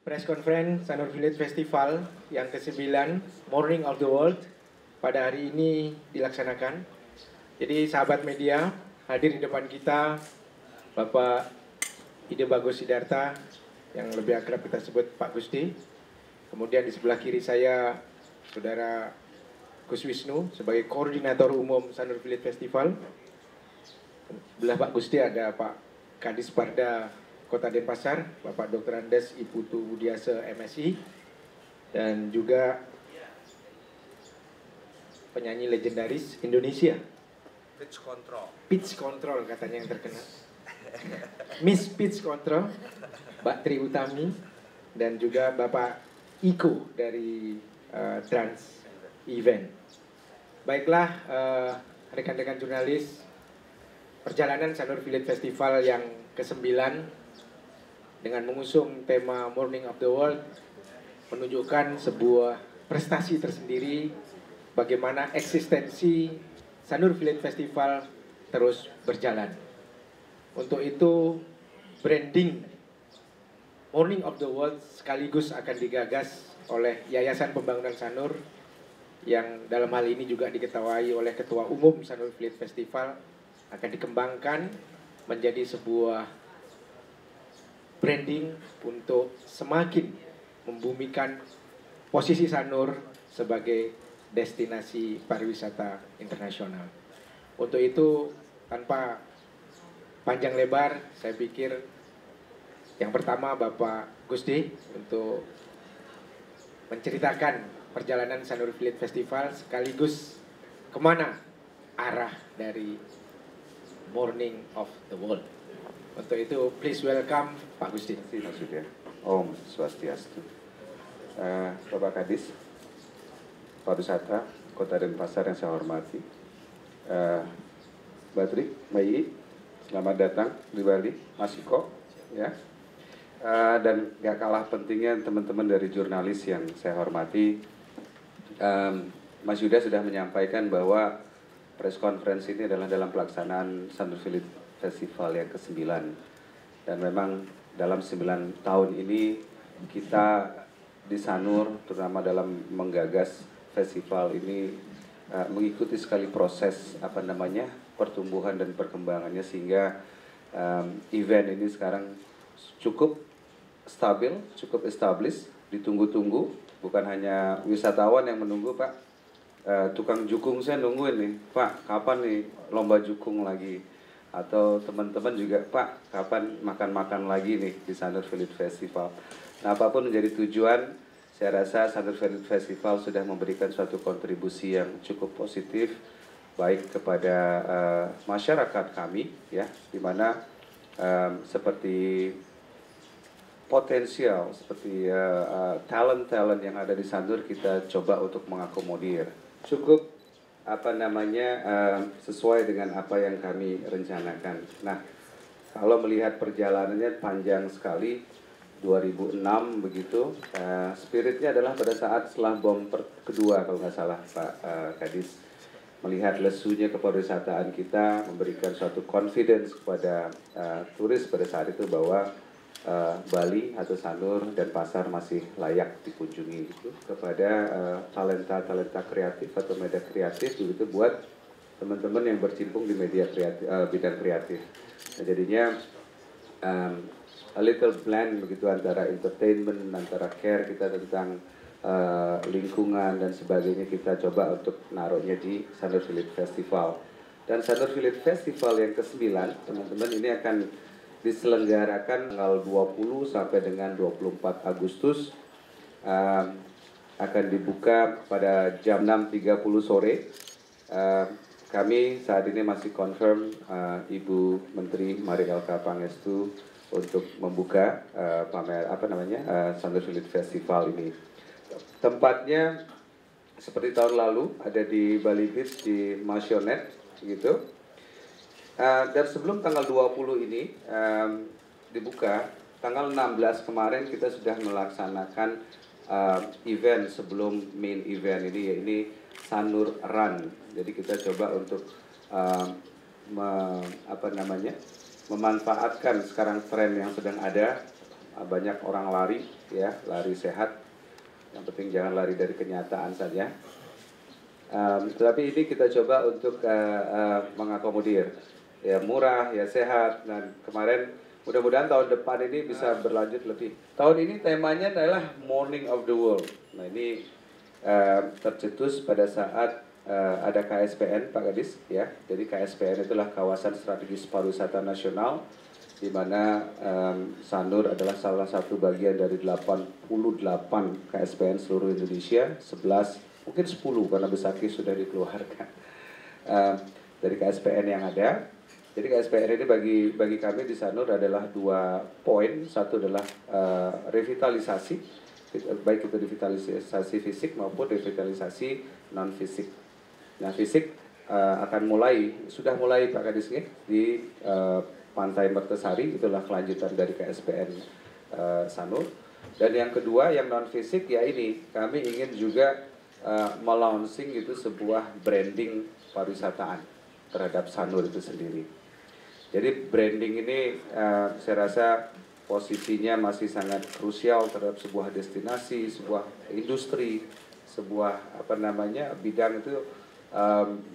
Press Conference Sanur Village Festival yang ke-9 Morning of the World pada hari ini dilaksanakan. Jadi sahabat media, hadir di depan kita Bapak Ide Bagus Sidarta yang lebih akrab kita sebut Pak Gusti. Kemudian di sebelah kiri saya Saudara Gus Wisnu sebagai Koordinator Umum Sanur Village Festival. Sebelah Pak Gusti ada Pak Kadis Parda Kota Denpasar, Bapak Dr. Andes Iputu Budiase MSI, dan juga penyanyi legendaris Indonesia. Pitch Control katanya yang terkenal. Miss Pitch Control, Mbak Tri Utami, dan juga Bapak Iko dari Trans Event. Baiklah, rekan-rekan jurnalis, perjalanan Sanur Village Festival yang ke-9 dengan mengusung tema Morning of the World menunjukkan sebuah prestasi tersendiri bagaimana eksistensi Sanur Village Festival terus berjalan. Untuk itu branding Morning of the World sekaligus akan digagas oleh Yayasan Pembangunan Sanur yang dalam hal ini juga diketahui oleh Ketua Umum Sanur Village Festival akan dikembangkan menjadi sebuah branding untuk semakin membumikan posisi Sanur sebagai destinasi pariwisata internasional. Untuk itu, tanpa panjang lebar, saya pikir yang pertama Bapak Gusti untuk menceritakan perjalanan Sanur Village Festival sekaligus kemana arah dari Morning of the World. Untuk itu, please welcome Pak Gusti. Terima kasih Mas Yudha. Om Swastiastu. Bapak Kadis Pariwisata Kota Denpasar yang saya hormati, Mbak Tri, Mbak Ii, selamat datang di Bali, Mas Iko, ya. Dan gak kalah pentingnya teman-teman dari jurnalis yang saya hormati, Mas Yudha sudah menyampaikan bahwa press conference ini adalah dalam pelaksanaan Sanur Village Festival yang ke-9. Dan memang dalam 9 tahun ini kita di Sanur, terutama dalam menggagas festival ini, mengikuti sekali proses pertumbuhan dan perkembangannya sehingga event ini sekarang cukup stabil, cukup established, ditunggu-tunggu. Bukan hanya wisatawan yang menunggu, Pak. Tukang jukung saya nungguin nih, Pak, kapan nih lomba jukung lagi? Atau teman-teman juga, Pak, kapan makan-makan lagi nih di Sanur Village Festival? Nah, apapun menjadi tujuan, saya rasa Sanur Village Festival sudah memberikan suatu kontribusi yang cukup positif, baik kepada masyarakat kami, ya, di mana seperti potensial, seperti talent-talent yang ada di Sanur kita coba untuk mengakomodir. Cukup sesuai dengan apa yang kami rencanakan. Nah, kalau melihat perjalanannya panjang sekali, 2006 begitu, spiritnya adalah pada saat setelah bom kedua kalau nggak salah Pak Kadis, melihat lesunya kepariwisataan kita, memberikan suatu confidence kepada turis pada saat itu bahwa Bali atau Sanur dan Pasar masih layak dikunjungi gitu, kepada talenta-talenta kreatif atau media kreatif begitu buat teman-teman yang bercimpung di media kreatif, bidang kreatif. Nah, jadinya a little blend begitu antara entertainment, antara care kita tentang lingkungan dan sebagainya, kita coba untuk naruhnya di Sanur Village Festival. Dan Sanur Village Festival yang ke-9, teman-teman, ini akan diselenggarakan tanggal 20 sampai dengan 24 Agustus, akan dibuka pada jam 6.30 sore. Kami saat ini masih confirm Ibu Menteri Marielka Pangestu untuk membuka Sanur Village Festival ini. Tempatnya seperti tahun lalu ada di Bali Beach di Masionet gitu. Dan sebelum tanggal 20 ini dibuka, tanggal 16 kemarin kita sudah melaksanakan event sebelum main event ini, yaitu Sanur Run. Jadi kita coba untuk memanfaatkan sekarang tren yang sedang ada banyak orang lari, ya, lari sehat. Yang penting jangan lari dari kenyataan saja. Tetapi ini kita coba untuk mengakomodir, ya murah, ya sehat. Dan kemarin mudah-mudahan tahun depan ini bisa berlanjut lebih. Tahun ini temanya adalah Morning of the World. Nah ini tercetus pada saat ada KSPN, Pak Gadis, ya. Jadi KSPN itulah Kawasan Strategis Pariwisata Nasional, di mana Sanur adalah salah satu bagian dari 88 KSPN seluruh Indonesia, 11, mungkin 10 karena Besaki sudah dikeluarkan dari KSPN yang ada. Jadi KSPN ini bagi kami di Sanur adalah 2 poin. Satu adalah revitalisasi, baik itu revitalisasi fisik maupun revitalisasi non-fisik. Nah fisik sudah mulai Pak Kadis di Pantai Mertesari, itulah kelanjutan dari KSPN Sanur. Dan yang kedua yang non-fisik, ya ini kami ingin juga melaunching itu sebuah branding pariwisataan terhadap Sanur itu sendiri. Jadi branding ini saya rasa posisinya masih sangat krusial terhadap sebuah destinasi, sebuah industri, sebuah bidang itu.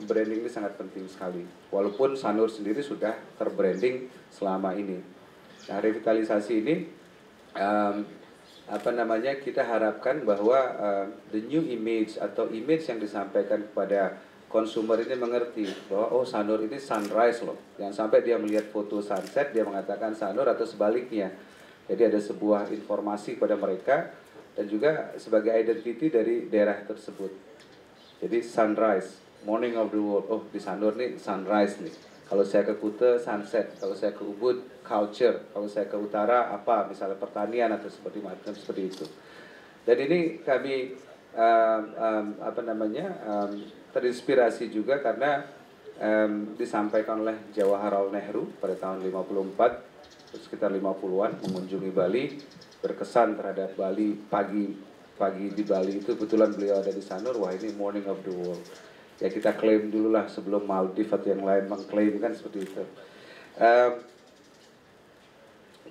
Branding ini sangat penting sekali. Walaupun Sanur sendiri sudah terbranding selama ini. Nah revitalisasi ini kita harapkan bahwa the new image atau image yang disampaikan kepada konsumer ini mengerti bahwa Sanur ini sunrise loh. Jangan sampai dia melihat foto sunset dia mengatakan Sanur atau sebaliknya. Jadi ada sebuah informasi kepada mereka dan juga sebagai identity dari daerah tersebut. Jadi sunrise, morning of the world. Oh di Sanur nih sunrise nih. Kalau saya ke Kuta sunset, kalau saya ke Ubud culture, kalau saya ke utara apa misalnya pertanian atau seperti itu. Dan ini kami terinspirasi juga karena disampaikan oleh Jawaharlal Nehru pada tahun 54, sekitar 50-an mengunjungi Bali, berkesan terhadap Bali. Pagi di Bali itu kebetulan beliau ada di Sanur, wah ini morning of the world. Ya kita klaim dulu lah sebelum Maldives atau yang lain mengklaim kan seperti itu.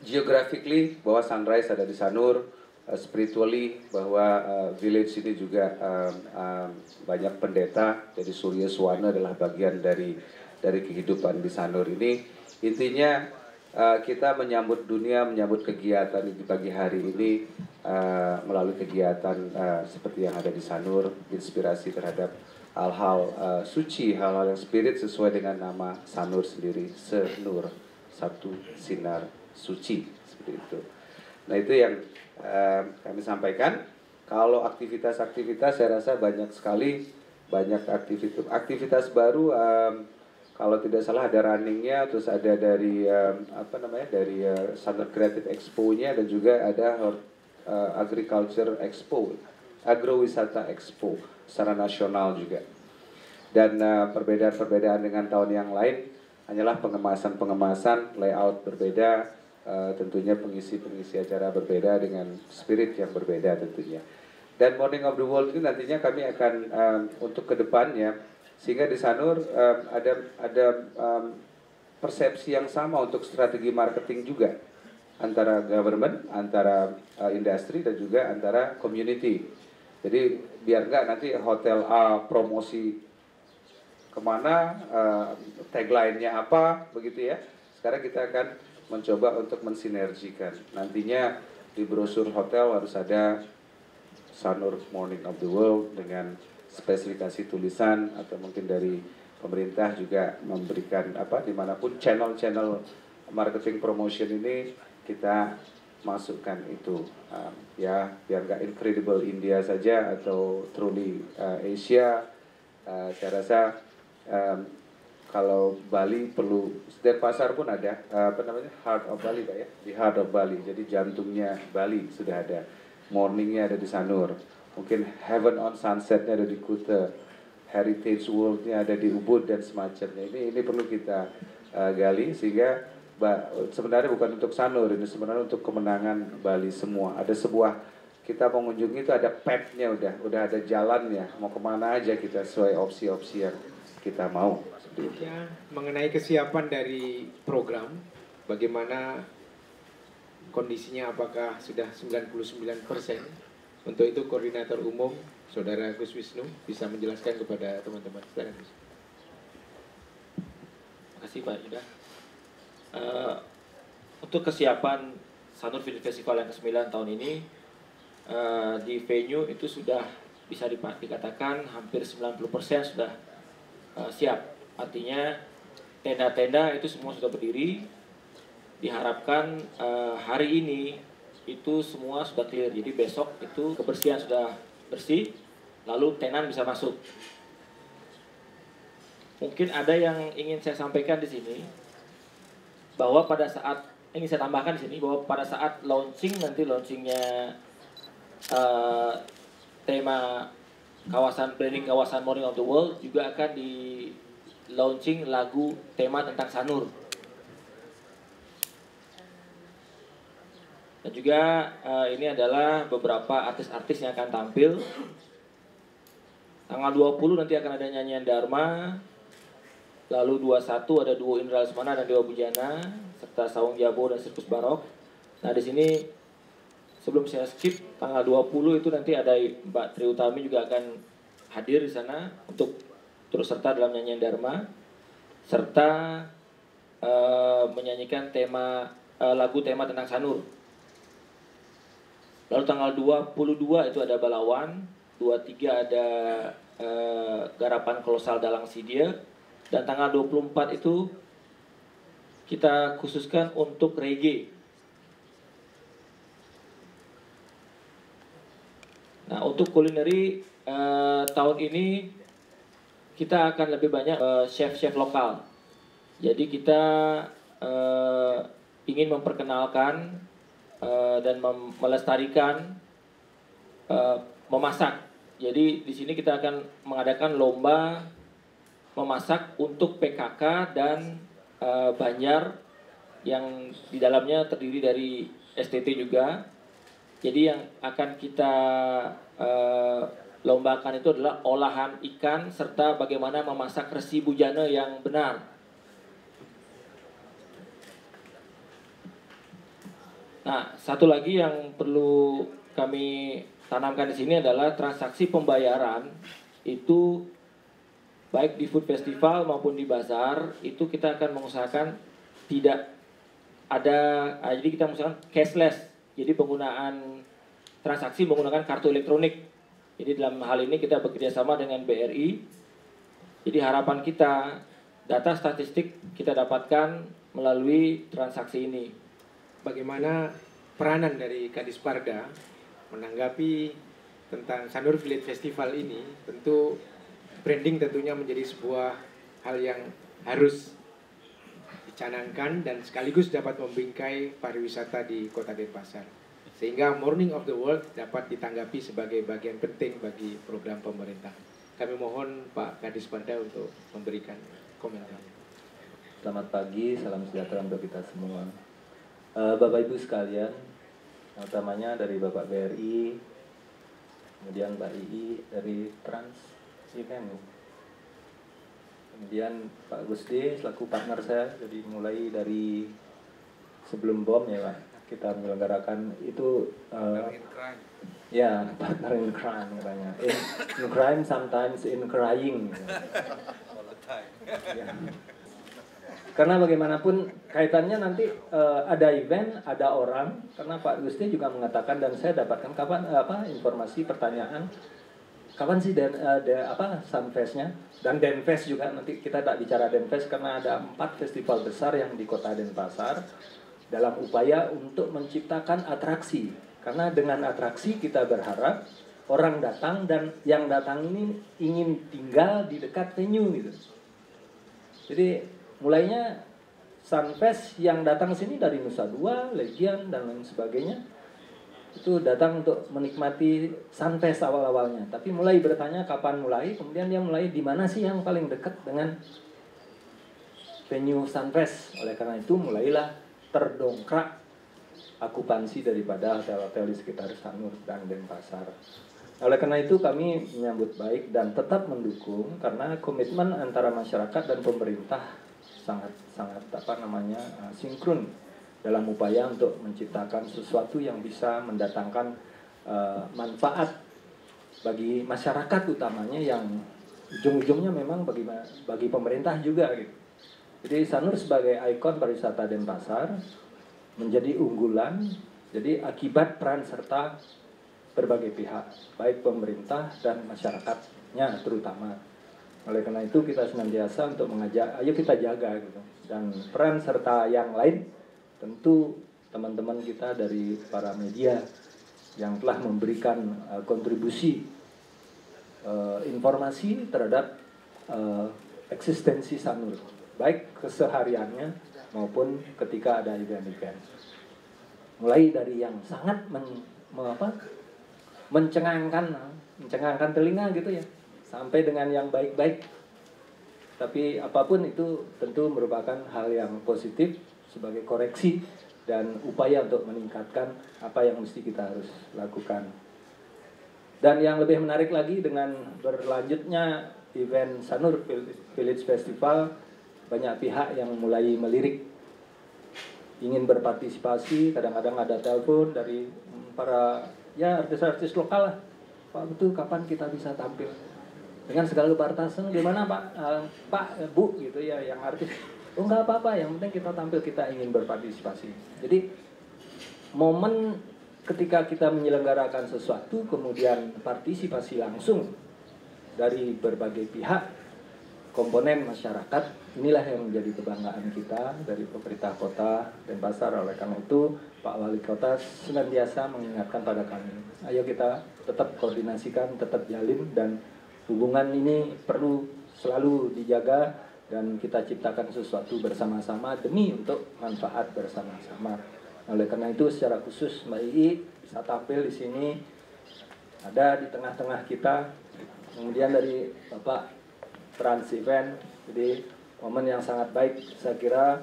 Geographically bahwa sunrise ada di Sanur, spiritually bahwa village ini juga banyak pendeta, jadi Surya Swana adalah bagian dari kehidupan di Sanur ini. Intinya kita menyambut dunia, menyambut kegiatan di pagi hari ini melalui kegiatan seperti yang ada di Sanur, inspirasi terhadap hal-hal suci, hal-hal yang spirit sesuai dengan nama Sanur sendiri, Senur, satu sinar suci, seperti itu. Nah itu yang kami sampaikan. Kalau aktivitas-aktivitas saya rasa banyak sekali, banyak aktivitas baru. Kalau tidak salah ada runningnya, terus ada dari dari Sanur Creative Expo-nya dan juga ada Agriculture Expo, Agrowisata Expo secara nasional juga. Dan perbedaan-perbedaan dengan tahun yang lain hanyalah pengemasan, layout berbeda, tentunya pengisi acara berbeda dengan spirit yang berbeda tentunya. Dan Morning of the World ini nantinya kami akan untuk ke depannya, sehingga di Sanur ada persepsi yang sama untuk strategi marketing juga antara government, antara industri dan juga antara community. Jadi biar enggak nanti hotel A promosi kemana, tagline-nya apa, begitu ya. Sekarang kita akan mencoba untuk mensinergikan. Nantinya di brosur hotel harus ada Sanur Morning of the World dengan spesifikasi tulisan, atau mungkin dari pemerintah juga memberikan dimanapun channel-channel marketing promotion ini kita masukkan itu, ya biar nggak Incredible India saja atau Truly Asia. Saya rasa kalau Bali perlu, setiap pasar pun ada Heart of Bali Pak ya, di Heart of Bali, jadi jantungnya Bali sudah ada, morningnya ada di Sanur, mungkin Heaven on Sunsetnya ada di Kuta, Heritage World-nya ada di Ubud dan semacamnya. Ini perlu kita gali, sehingga sebenarnya bukan untuk Sanur, ini sebenarnya untuk kemenangan Bali semua. Ada sebuah, kita mengunjungi itu ada path-nya, udah ada jalannya, mau kemana aja kita sesuai opsi-opsi yang kita mau. Ya, mengenai kesiapan dari program, bagaimana kondisinya apakah sudah 99%. Untuk itu Koordinator Umum Saudara Gus Wisnu bisa menjelaskan kepada teman-teman. Silakan Gus. Terima kasih Pak Yuda. Untuk kesiapan Sanur Film Festival yang ke-9 tahun ini, di venue itu sudah bisa dikatakan hampir 90% sudah siap. Artinya tenda-tenda itu semua sudah berdiri. Diharapkan hari ini itu semua sudah clear. Jadi besok itu kebersihan sudah bersih, lalu tenan bisa masuk. Mungkin ada yang ingin saya sampaikan di sini, bahwa pada saat ingin saya tambahkan di sini bahwa pada saat launchingnya tema branding kawasan Morning of the World juga akan di launching lagu tema tentang Sanur. Dan juga ini adalah beberapa artis-artis yang akan tampil. Tanggal 20 nanti akan ada nyanyian Dharma. Lalu 21 ada duo Indra Lesmana dan Dewa Bujana serta Saung Jabo dan Sirkus Barok. Nah, di sini sebelum saya skip, tanggal 20 itu nanti ada Mbak Tri Utami juga akan hadir di sana untuk turut serta dalam nyanyian Dharma serta menyanyikan lagu tema tentang Sanur. Lalu tanggal 22 itu ada Balawan, 23 ada Garapan Kolosal Dalang Sidia, dan tanggal 24 itu kita khususkan untuk reggae. Nah, untuk kulineri tahun ini kita akan lebih banyak chef-chef lokal. Jadi kita ingin memperkenalkan dan melestarikan memasak. Jadi di sini kita akan mengadakan lomba memasak untuk PKK dan Banjar yang di dalamnya terdiri dari STT juga. Jadi yang akan kita lombakan itu adalah olahan ikan serta bagaimana memasak resi bujana yang benar. Nah, satu lagi yang perlu kami tanamkan di sini adalah transaksi pembayaran itu baik di food festival maupun di bazar itu kita akan mengusahakan tidak ada, jadi kita mengusahakan cashless. Jadi penggunaan transaksi menggunakan kartu elektronik. Jadi dalam hal ini kita bekerja sama dengan BRI. Jadi harapan kita data statistik kita dapatkan melalui transaksi ini. Bagaimana peranan dari Kadisparda menanggapi tentang Sanur Village Festival ini? Tentu branding tentunya menjadi sebuah hal yang harus dicanangkan dan sekaligus dapat membingkai pariwisata di Kota Denpasar. Sehingga Morning of the World dapat ditanggapi sebagai bagian penting bagi program pemerintah. Kami mohon Pak Kadisparda untuk memberikan komentar. Selamat pagi, salam sejahtera untuk kita semua. Bapak Ibu sekalian, utamanya dari Bapak BRI, kemudian Mbak II dari Trans Event, kemudian Pak Gusde selaku partner saya, jadi mulai dari sebelum BOM ya Pak, kita menyelenggarakan itu ya, partner in crime katanya. In crime sometimes in crying. All the time. Ya. Karena bagaimanapun kaitannya nanti ada event, ada orang. Karena Pak Gusti juga mengatakan dan saya dapatkan kapan informasi pertanyaan kapan sih Sunfest-nya dan Denfest juga. Nanti kita tak bicara Denfest karena ada 4 festival besar yang di Kota Denpasar dalam upaya untuk menciptakan atraksi. Karena dengan atraksi kita berharap orang datang dan yang datang ini ingin tinggal di dekat venue gitu. Jadi mulainya Sunfest yang datang sini dari Nusa Dua, Legian dan lain sebagainya itu datang untuk menikmati Sunfest awal-awalnya. Tapi mulai bertanya kapan mulai, kemudian dia mulai di mana sih yang paling dekat dengan venue Sunfest. Oleh karena itu mulailah terdongkrak akupansi daripada hotel-hotel di sekitar Sanur dan Denpasar. Oleh karena itu kami menyambut baik dan tetap mendukung karena komitmen antara masyarakat dan pemerintah sangat sinkron dalam upaya untuk menciptakan sesuatu yang bisa mendatangkan manfaat bagi masyarakat utamanya, yang ujung-ujungnya memang bagi pemerintah juga gitu. Jadi Sanur sebagai ikon pariwisata Denpasar menjadi unggulan, jadi akibat peran serta berbagai pihak, baik pemerintah dan masyarakatnya terutama. Oleh karena itu kita senantiasa untuk mengajak, ayo kita jaga gitu. Dan peran serta yang lain tentu teman-teman kita dari para media yang telah memberikan kontribusi informasi terhadap eksistensi Sanur, baik kesehariannya maupun ketika ada event-event. Mulai dari yang sangat mencengangkan telinga gitu ya, sampai dengan yang baik-baik. Tapi apapun itu tentu merupakan hal yang positif sebagai koreksi dan upaya untuk meningkatkan apa yang mesti kita harus lakukan. Dan yang lebih menarik lagi, dengan berlanjutnya event Sanur Village Festival, banyak pihak yang mulai melirik, ingin berpartisipasi. Kadang-kadang ada telepon dari para artis-artis lokal lah, Pak betul kapan kita bisa tampil, dengan segala kepartasan. Gimana Pak Bu gitu ya, yang artis, oh nggak apa-apa, yang penting kita tampil, kita ingin berpartisipasi. Jadi momen ketika kita menyelenggarakan sesuatu kemudian partisipasi langsung dari berbagai pihak komponen masyarakat, inilah yang menjadi kebanggaan kita dari pemerintah kota Denpasar. Oleh karena itu Pak Wali Kota senantiasa mengingatkan pada kami, ayo kita tetap koordinasikan, tetap jalin, dan hubungan ini perlu selalu dijaga dan kita ciptakan sesuatu bersama-sama demi untuk manfaat bersama-sama. Oleh karena itu secara khusus Mbak Ii bisa tampil di sini, ada di tengah-tengah kita. Kemudian dari Bapak Trans Event, jadi momen yang sangat baik saya kira,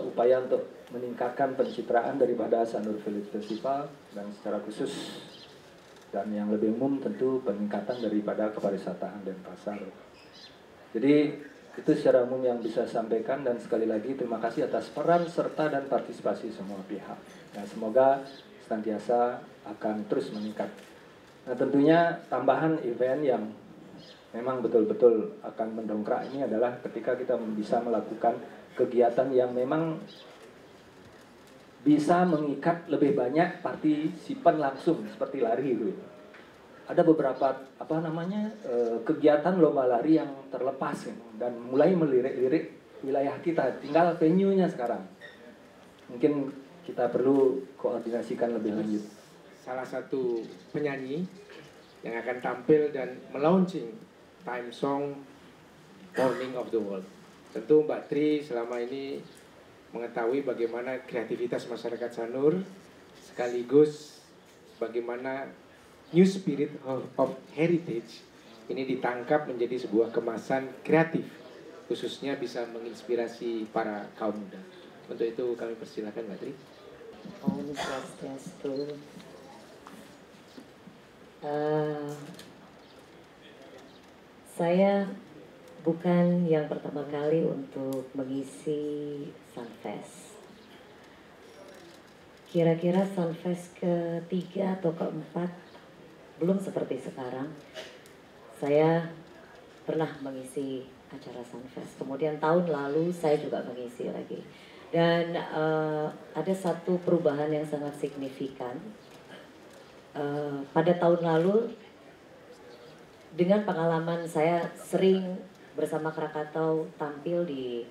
upaya untuk meningkatkan pencitraan daripada Sanur Village Festival, dan secara khusus dan yang lebih umum tentu peningkatan daripada kepariwisataan Denpasar. Jadi itu secara umum yang bisa saya sampaikan, dan sekali lagi terima kasih atas peran serta dan partisipasi semua pihak. Dan semoga senantiasa akan terus meningkat. Nah tentunya tambahan event yang memang betul-betul akan mendongkrak ini adalah ketika kita bisa melakukan kegiatan yang memang bisa mengikat lebih banyak partisipan langsung, seperti lari itu. Ada beberapa kegiatan lomba lari yang terlepas dan mulai melirik-lirik wilayah kita, tinggal venue-nya sekarang. Mungkin kita perlu koordinasikan lebih lanjut. Salah satu penyanyi yang akan tampil dan melaunching Time Song Morning of the World. Tentu Mbak Tri selama ini mengetahui bagaimana kreativitas masyarakat Sanur, sekaligus bagaimana new spirit of heritage ini ditangkap menjadi sebuah kemasan kreatif, khususnya bisa menginspirasi para kaum muda. Untuk itu kami persilakan Mbak Tri. Om Swastiastu. Saya bukan yang pertama kali untuk mengisi Sunfest. Kira-kira Sunfest ketiga atau keempat, belum seperti sekarang. Saya pernah mengisi acara Sunfest. Kemudian tahun lalu saya juga mengisi lagi. Dan ada satu perubahan yang sangat signifikan. Pada tahun lalu, dengan pengalaman saya sering bersama Krakatau tampil di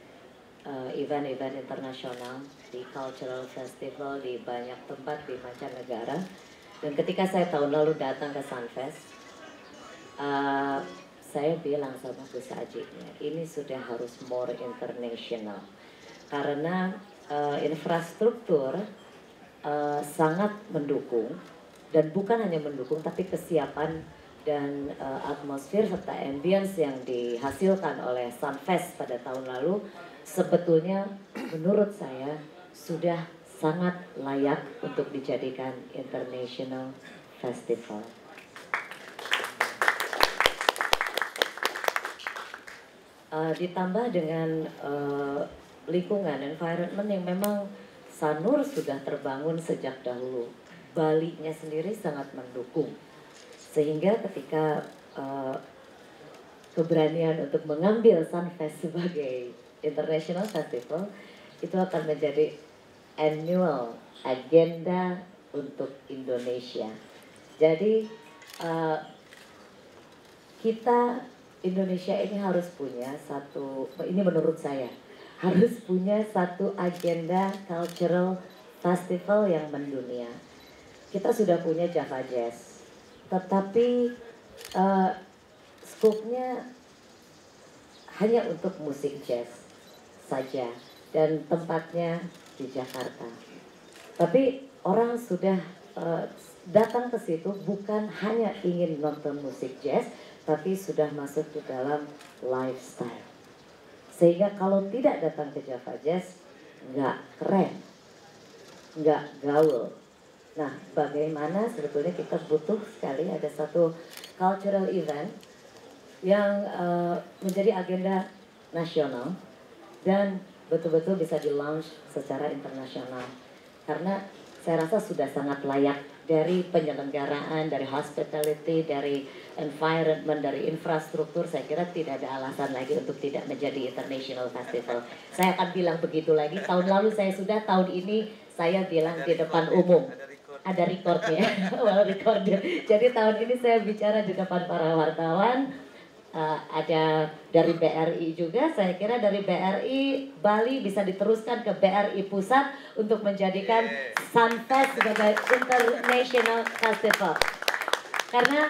event-event internasional, di cultural festival, di banyak tempat di mancanegara. Dan ketika saya tahun lalu datang ke Sunfest, saya bilang sama Gus Aji, ini sudah harus more international. Karena infrastruktur sangat mendukung, dan bukan hanya mendukung, tapi kesiapan dan atmosfer serta ambience yang dihasilkan oleh Sunfest pada tahun lalu sebetulnya menurut saya sudah sangat layak untuk dijadikan international festival. Ditambah dengan lingkungan, environment yang memang Sanur sudah terbangun sejak dahulu. Bali-nya sendiri sangat mendukung. Sehingga ketika keberanian untuk mengambil Sunfest sebagai international festival, itu akan menjadi annual agenda untuk Indonesia. Jadi kita Indonesia ini harus punya satu, ini menurut saya, harus punya satu agenda cultural festival yang mendunia. Kita sudah punya Java Jazz, tetapi skopnya hanya untuk musik jazz saja dan tempatnya di Jakarta. Tapi orang sudah datang ke situ bukan hanya ingin nonton musik jazz, tapi sudah masuk ke dalam lifestyle. Sehingga kalau tidak datang ke Java Jazz, nggak keren, nggak gaul. Nah, bagaimana sebetulnya kita butuh sekali ada satu cultural event yang menjadi agenda nasional dan betul-betul bisa di-launch secara internasional. Karena saya rasa sudah sangat layak dari penyelenggaraan, dari hospitality, dari environment, dari infrastruktur. Saya kira tidak ada alasan lagi untuk tidak menjadi international festival. Saya akan bilang begitu lagi. Tahun lalu saya sudah, tahun ini saya bilang di depan umum. Ada recordnya, well recorder. Jadi tahun ini saya bicara di depan para wartawan. Ada dari BRI juga, saya kira dari BRI Bali bisa diteruskan ke BRI Pusat untuk menjadikan Sunfest sebagai International Festival. Karena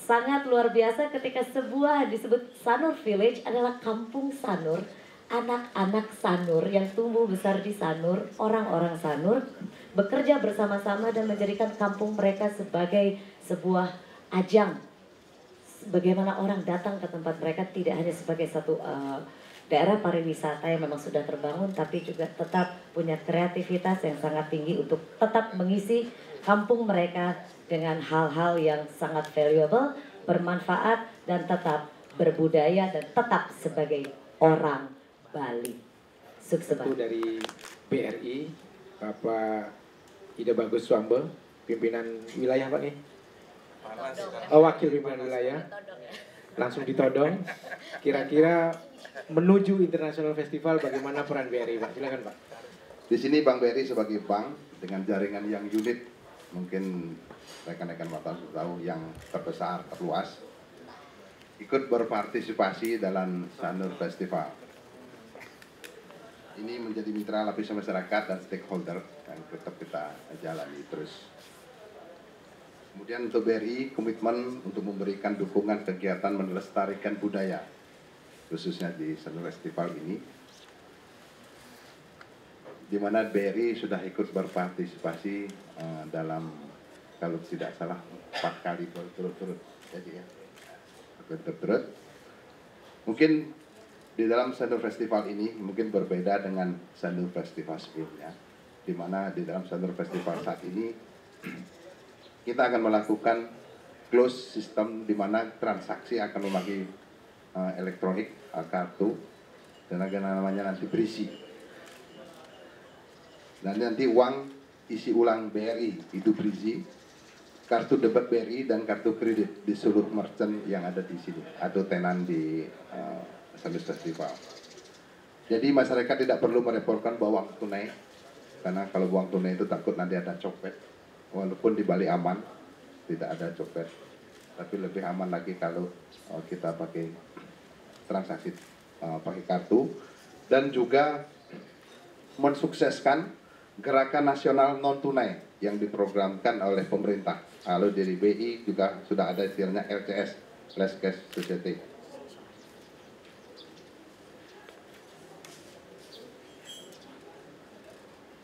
sangat luar biasa ketika sebuah disebut Sanur Village adalah kampung Sanur, anak-anak Sanur yang tumbuh besar di Sanur, orang-orang Sanur bekerja bersama-sama dan menjadikan kampung mereka sebagai sebuah ajang bagaimana orang datang ke tempat mereka tidak hanya sebagai satu daerah pariwisata yang memang sudah terbangun, tapi juga tetap punya kreativitas yang sangat tinggi untuk tetap mengisi kampung mereka dengan hal-hal yang sangat valuable, bermanfaat, dan tetap berbudaya dan tetap sebagai orang Bali. Sukses. Itu dari BRI, Bapak Ida Bagus Swambe, pimpinan wilayah Pak nih. Wakil pimpinan wilayah langsung ditodong. Kira-kira menuju International Festival bagaimana peran BRI Pak? Silakan Pak. Di sini Bank BRI sebagai bank dengan jaringan yang unik, mungkin rekan-rekan Bapak tahu yang terbesar, terluas, ikut berpartisipasi dalam Sanur Festival. Ini menjadi mitra lapisan masyarakat dan stakeholder yang tetap kita jalani terus. Kemudian untuk BRI komitmen untuk memberikan dukungan kegiatan melestarikan budaya, khususnya di Sanur Festival ini, di mana BRI sudah ikut berpartisipasi dalam, kalau tidak salah 4 kali berturut-turut, jadi ya, berturut-turut. Mungkin di dalam Sanur Festival ini mungkin berbeda dengan Sanur Festival sebelumnya, di mana di dalam Sanur Festival saat ini kita akan melakukan close system di mana transaksi akan memakai elektronik, kartu, dan namanya nanti berisi. Dan nanti uang isi ulang BRI itu berisi, kartu debit BRI dan kartu kredit di seluruh merchant yang ada di sini atau tenan di Sanur Festival. Jadi masyarakat tidak perlu merepotkan bawa uang tunai, karena kalau uang tunai itu takut nanti ada copet. Walaupun di Bali aman, tidak ada copet, tapi lebih aman lagi kalau kita pakai transaksi pakai kartu, dan juga mensukseskan gerakan nasional non tunai yang diprogramkan oleh pemerintah. Lalu dari BI juga sudah ada istilahnya LCS, Less Cash Society.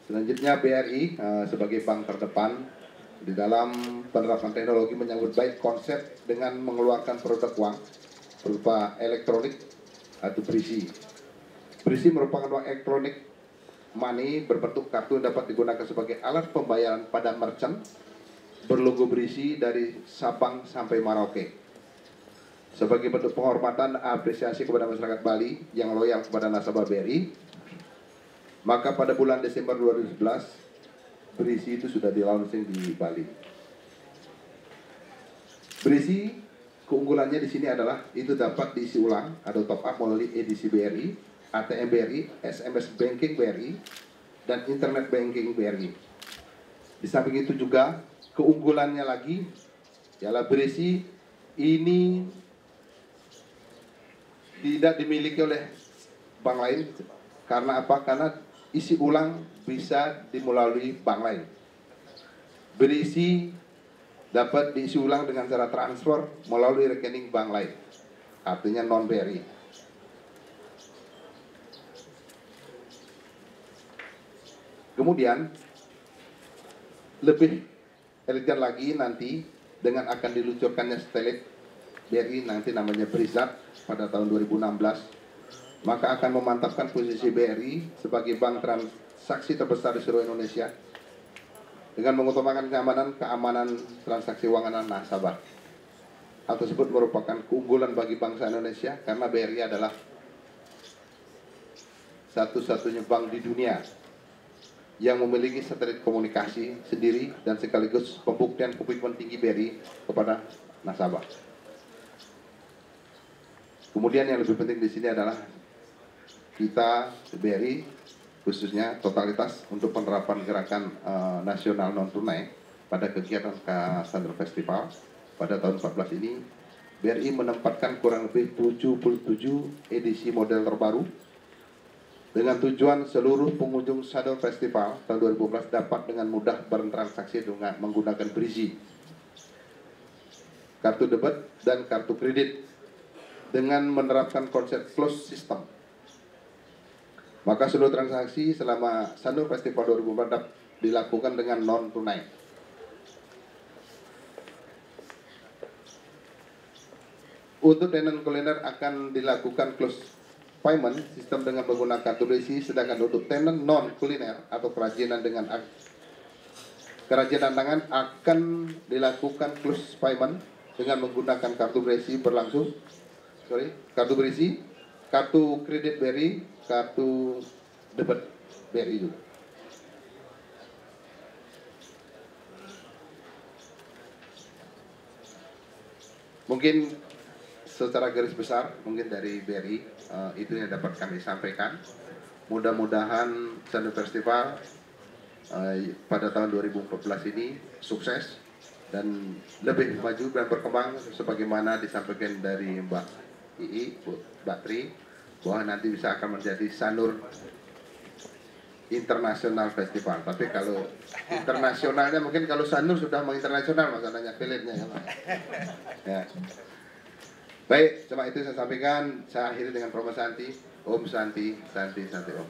Selanjutnya BRI sebagai bank terdepan di dalam penerapan teknologi menyambut baik konsep dengan mengeluarkan produk uang berupa elektronik atau berisi. Berisi merupakan uang elektronik money berbentuk kartu yang dapat digunakan sebagai alat pembayaran pada merchant berlogo berisi dari Sabang sampai Merauke. Sebagai bentuk penghormatan dan apresiasi kepada masyarakat Bali yang loyal kepada nasabah BRI, Maka pada bulan Desember 2011, Berisi itu sudah di launching di Bali. Berisi keunggulannya di sini adalah itu dapat diisi ulang atau top up melalui edisi BRI, ATM BRI, SMS Banking BRI, dan Internet Banking BRI. Di samping itu juga keunggulannya lagi ialah Berisi ini tidak dimiliki oleh bank lain. Karena apa? Karena isi ulang bisa melalui bank lain. Berisi dapat diisi ulang dengan cara transfer melalui rekening bank lain, artinya non BRI. Kemudian lebih elegan lagi nanti dengan akan diluncurkannya satelit BRI nanti namanya Brizat pada tahun 2016, maka akan memantapkan posisi BRI sebagai bank transaksi terbesar di seluruh Indonesia dengan mengutamakan keamanan transaksi keuangan nasabah. Hal tersebut merupakan keunggulan bagi bangsa Indonesia karena BRI adalah satu-satunya bank di dunia yang memiliki satelit komunikasi sendiri dan sekaligus pembuktian komitmen tinggi BRI kepada nasabah. Kemudian yang lebih penting di sini adalah kita BRI khususnya totalitas untuk penerapan gerakan nasional non tunai pada kegiatan Sanur Festival pada tahun 14 ini. BRI menempatkan kurang lebih 77 edisi model terbaru dengan tujuan seluruh pengunjung Sanur Festival tahun 2014 dapat dengan mudah bertransaksi dengan menggunakan Berisi, kartu debit dan kartu kredit dengan menerapkan konsep closed system. Maka seluruh transaksi selama Sanur Festival 2014 dilakukan dengan non tunai. Untuk tenan kuliner akan dilakukan close payment sistem dengan menggunakan kartu Berisi, sedangkan untuk tenan non kuliner atau kerajinan dengan kerajinan tangan akan dilakukan close payment dengan menggunakan kartu Berisi kartu Berisi, kartu kredit BRI, kartu debit BRI juga. Mungkin secara garis besar mungkin dari BRI itu yang dapat kami sampaikan. Mudah-mudahan Sanur Festival pada tahun 2014 ini sukses dan lebih maju dan berkembang sebagaimana disampaikan dari Mbak II, Mbak Tri, bahwa nanti bisa akan menjadi Sanur International Festival. Tapi kalau internasionalnya mungkin kalau Sanur sudah menginternasional masalahnya filmnya ya Pak. Ya. Baik, cuma itu saya sampaikan. Saya akhiri dengan Promo Santi. Om Santi, Santi, Santi Om.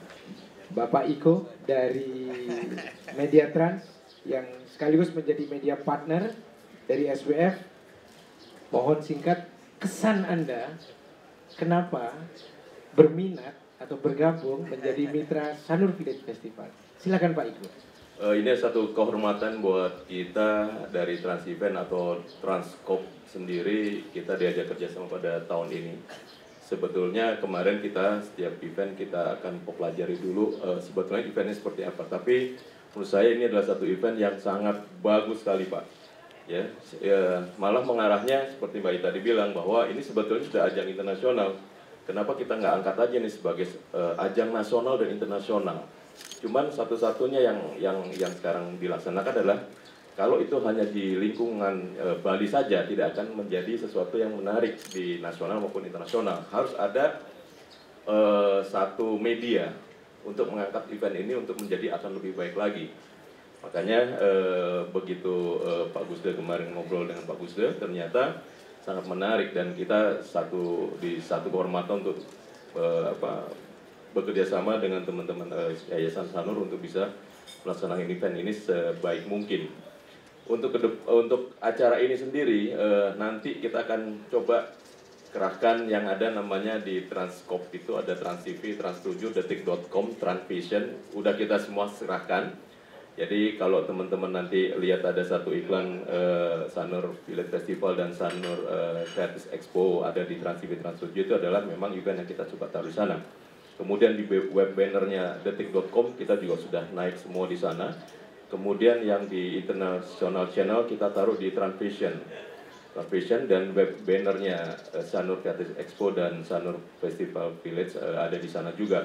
Bapak Iko dari Media Trans yang sekaligus menjadi media partner dari SWF. Mohon singkat kesan Anda kenapa berminat atau bergabung menjadi mitra Sanur Village Festival. Silakan Pak Iko. Ini satu kehormatan buat kita dari Trans Event atau Transcorp sendiri, kita diajak kerjasama pada tahun ini. Sebetulnya kemarin kita setiap event kita akan pelajari dulu sebetulnya eventnya seperti apa. Tapi menurut saya ini adalah satu event yang sangat bagus sekali Pak. Ya, malah mengarahnya seperti Mbak Ita dibilang bahwa ini sebetulnya sudah ajang internasional. Kenapa kita nggak angkat aja nih sebagai ajang nasional dan internasional? Cuman satu-satunya yang sekarang dilaksanakan adalah kalau itu hanya di lingkungan Bali saja tidak akan menjadi sesuatu yang menarik di nasional maupun internasional. Harus ada satu media untuk mengangkat event ini untuk menjadi akan lebih baik lagi. Makanya begitu Pak Gusde kemarin ngobrol dengan Pak Gusde ternyata sangat menarik dan kita satu kehormatan untuk bekerja sama dengan teman-teman Yayasan Sanur untuk bisa melaksanakan event ini sebaik mungkin. Untuk acara ini sendiri nanti kita akan coba kerahkan yang ada namanya di Transcorp itu ada Trans TV, Trans 7, Detik.com, Transvision, udah kita semua serahkan. Jadi kalau teman-teman nanti lihat ada satu iklan Sanur Village Festival dan Sanur Creative Expo ada di Trans TV, Trans 7 itu adalah memang event yang kita coba taruh di sana. Kemudian di web bannernya detik.com kita juga sudah naik semua di sana. Kemudian yang di international channel kita taruh di Transvision dan web bannernya Sanur Creative Expo dan Sanur Festival Village ada di sana juga.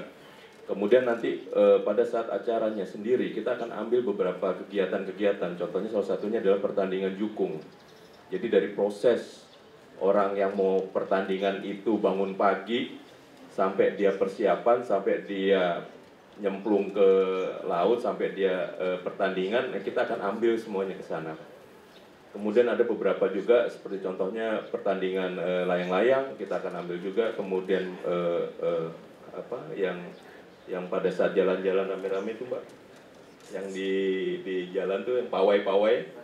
Kemudian nanti pada saat acaranya sendiri kita akan ambil beberapa kegiatan-kegiatan. Contohnya salah satunya adalah pertandingan jukung. Jadi dari proses orang yang mau pertandingan itu bangun pagi sampai dia persiapan, sampai dia nyemplung ke laut, sampai dia pertandingan, kita akan ambil semuanya ke sana. Kemudian ada beberapa juga seperti contohnya pertandingan layang-layang kita akan ambil juga. Kemudian yang pada saat jalan-jalan rame-rame itu Mbak, yang di jalan tuh yang pawai-pawai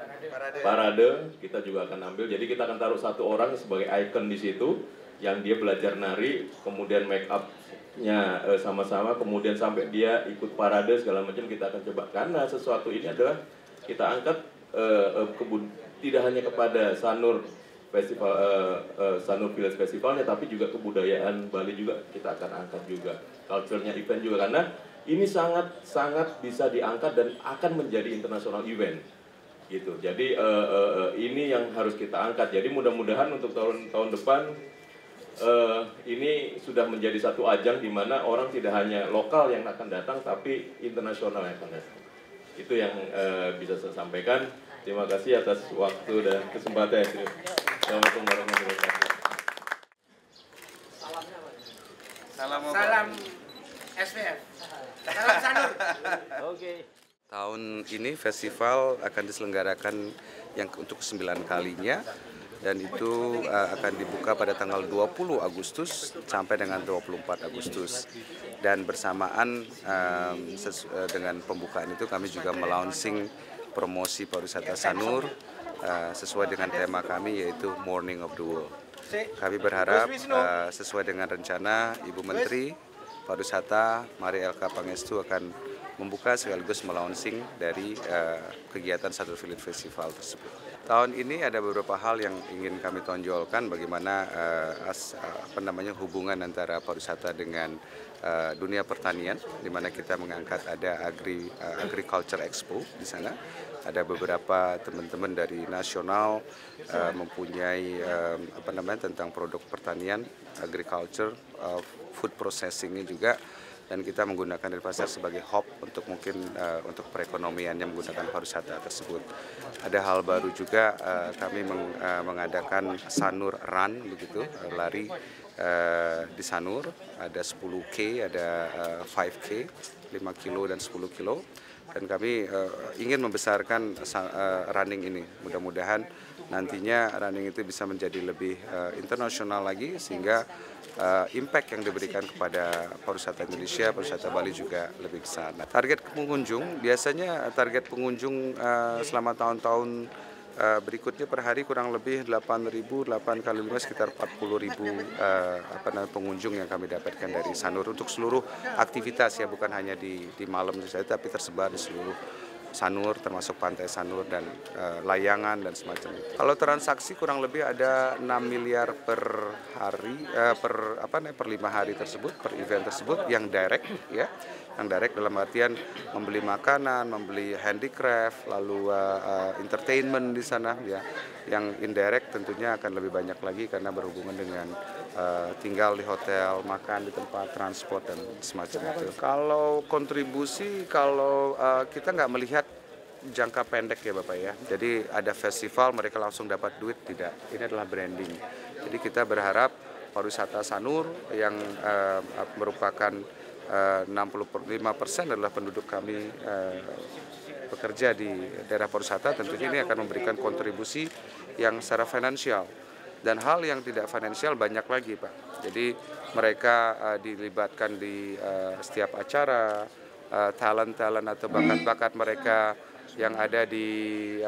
parade kita juga akan ambil. Jadi kita akan taruh satu orang sebagai ikon di situ yang dia belajar nari, kemudian make up-nya sama-sama, kemudian sampai dia ikut parade segala macam kita akan coba. Karena sesuatu ini adalah kita angkat tidak hanya kepada Sanur Festival, Sanur Village Festivalnya, tapi juga kebudayaan Bali juga kita akan angkat juga, culture-nya event juga, karena ini sangat bisa diangkat dan akan menjadi international event gitu. Jadi ini yang harus kita angkat. Jadi mudah-mudahan untuk tahun depan ini sudah menjadi satu ajang di mana orang tidak hanya lokal yang akan datang, tapi internasional yang akan datang. Itu yang bisa saya sampaikan. Terima kasih atas waktu dan kesempatan. Assalamualaikum warahmatullahi wabarakatuh. Salam SVF. Salam Sanur. Oke. Tahun ini festival akan diselenggarakan yang untuk ke-9 kalinya. Dan itu akan dibuka pada tanggal 20 Agustus sampai dengan 24 Agustus. Dan bersamaan dengan pembukaan itu kami juga melaunching promosi pariwisata Sanur sesuai dengan tema kami yaitu Morning of the World. Kami berharap sesuai dengan rencana Ibu Menteri Pariwisata Mari Elka Pangestu akan membuka sekaligus melaunching dari kegiatan Sanur Village Festival tersebut. Tahun ini ada beberapa hal yang ingin kami tonjolkan bagaimana hubungan antara pariwisata dengan dunia pertanian, di mana kita mengangkat ada Agriculture Expo di sana. Ada beberapa teman-teman dari nasional mempunyai tentang produk pertanian, agriculture, food processing-nya juga. Dan kita menggunakan Denpasar sebagai hub untuk mungkin untuk perekonomian yang menggunakan pariwisata tersebut. Ada hal baru juga, kami mengadakan Sanur Run, begitu, lari di Sanur, ada 10K, ada 5K, 5 kilo dan 10 kilo. Dan kami ingin membesarkan running ini, mudah-mudahan nantinya running itu bisa menjadi lebih internasional lagi sehingga impact yang diberikan kepada pariwisata Indonesia, pariwisata Bali juga lebih besar. Nah, target pengunjung, biasanya target pengunjung selama tahun-tahun berikutnya per hari kurang lebih 8.000, 8 kali 5 sekitar 40.000 pengunjung yang kami dapatkan dari Sanur untuk seluruh aktivitas ya, bukan hanya di malam saja tapi tersebar di seluruh Sanur termasuk pantai Sanur dan layangan dan semacam itu. Kalau transaksi kurang lebih ada 6 miliar per hari per 5 hari tersebut, per event tersebut yang direct ya. Yang direct dalam artian membeli makanan, membeli handicraft, lalu entertainment di sana ya. Yang indirect tentunya akan lebih banyak lagi karena berhubungan dengan tinggal di hotel, makan di tempat, transport dan semacam itu. Kalau kontribusi, kalau kita nggak melihat jangka pendek ya Bapak ya. Jadi ada festival mereka langsung dapat duit, tidak. Ini adalah branding. Jadi kita berharap pariwisata Sanur yang merupakan 65% adalah penduduk kami bekerja di daerah pariwisata, tentunya ini akan memberikan kontribusi yang secara finansial. Dan hal yang tidak finansial banyak lagi Pak. Jadi mereka dilibatkan di setiap acara, talent-talent atau bakat-bakat mereka yang ada di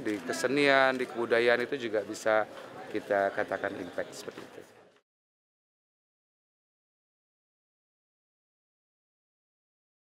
di kesenian, di kebudayaan itu juga bisa kita katakan impact seperti itu.